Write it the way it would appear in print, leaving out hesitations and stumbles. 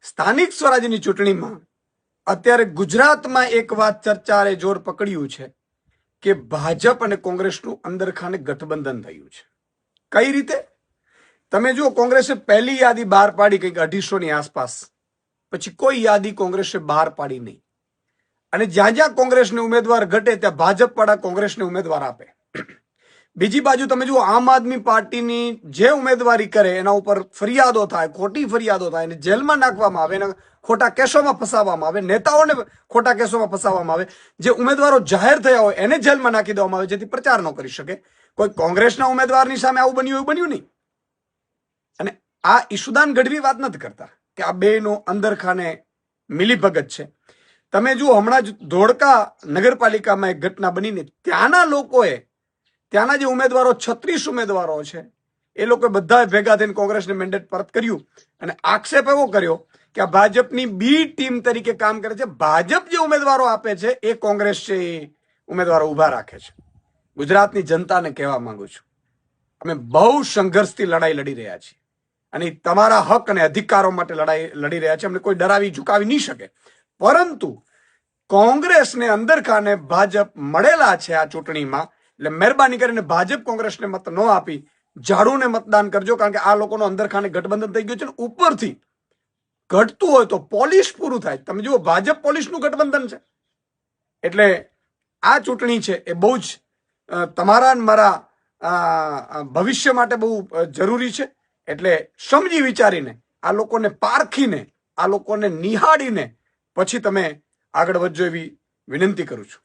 સ્થાનિક સ્વરાજ્યની ચૂંટણીમાં અત્યારે ગુજરાતમાં એક વાત ચર્ચાએ જોર પકડ્યું છે કે ભાજપ અને કોંગ્રેસનું અંદરખાને ગઠબંધન થયું છે. કઈ રીતે? તમે જુઓ, કોંગ્રેસે પહેલી યાદી બહાર પાડી કંઈક 250ની આસપાસ, પછી કોઈ યાદી કોંગ્રેસે બહાર પાડી નહીં. અને જ્યાં જ્યાં કોંગ્રેસને ઉમેદવાર ઘટે ત્યાં ભાજપ વાળા કોંગ્રેસને ઉમેદવાર આપે. બીજી બાજુ તમે જુઓ, આમ આદમી પાર્ટીની જે ઉમેદવારી કરે એના ઉપર ફરિયાદો થાય, ખોટી ફરિયાદો થાય, એને જેલમાં નાખવામાં આવે, એના ખોટા કેસોમાં ફસાવવામાં આવે, નેતાઓને ખોટા કેસોમાં ફસાવવામાં આવે, જે ઉમેદવારો જાહેર થયા હોય એને જેલમાં નાખી દેવામાં આવે જેથી પ્રચાર ન કરી શકે. કોઈ કોંગ્રેસના ઉમેદવારની સામે આવું બન્યું, એવું બન્યું નહીં. અને આ ઈશુદાન ગઢવી વાત નથી કરતા કે આ બેનો અંદરખાને મિલીભગત છે. તમે જુઓ, હમણાં જ ધોળકા નગરપાલિકામાં એક ઘટના બનીને ત્યાંના લોકોએ, ત્યાંના જે ઉમેદવારો 36 ઉમેદવારો છે એ લોકો બધા ભેગા થઈને કોંગ્રેસને મેન્ડેટ પરત કર્યું અને આક્ષેપ એવો કર્યો કે આ ભાજપની બી ટીમ તરીકે કામ કરે છે. ભાજપ જે ઉમેદવારો આપે છે એ કોંગ્રેસ છે એ ઉમેદવારો ઉભા રાખે છે. ગુજરાતની જનતાને કહેવા માંગુ છું, અમે બહુ સંઘર્ષથી લડાઈ લડી રહ્યા છીએ અને તમારા હક અને અધિકારો માટે લડાઈ લડી રહ્યા છીએ. અમને કોઈ ડરાવી ઝુકાવી નહીં શકે. પરંતુ કોંગ્રેસને અંદરખાને ભાજપ મળેલા છે આ ચૂંટણીમાં. એટલે મહેરબાની કરીને ભાજપ કોંગ્રેસને મત ન આપી ઝાડુને મતદાન કરજો, કારણ કે આ લોકોનો અંદરખાને ગઠબંધન થઈ ગયું છે. ઉપરથી ઘટતું હોય તો પોલિશ પૂરું થાય. તમે જુઓ, ભાજપ પોલિશનું ગઠબંધન છે. એટલે આ ચૂંટણી છે એ બહુ જ તમારા મારા ભવિષ્ય માટે બહુ જરૂરી છે. એટલે સમજી વિચારીને આ લોકોને પારખીને, આ લોકોને નિહાળીને પછી તમે આગળ વધજો એવી વિનંતી કરું છું.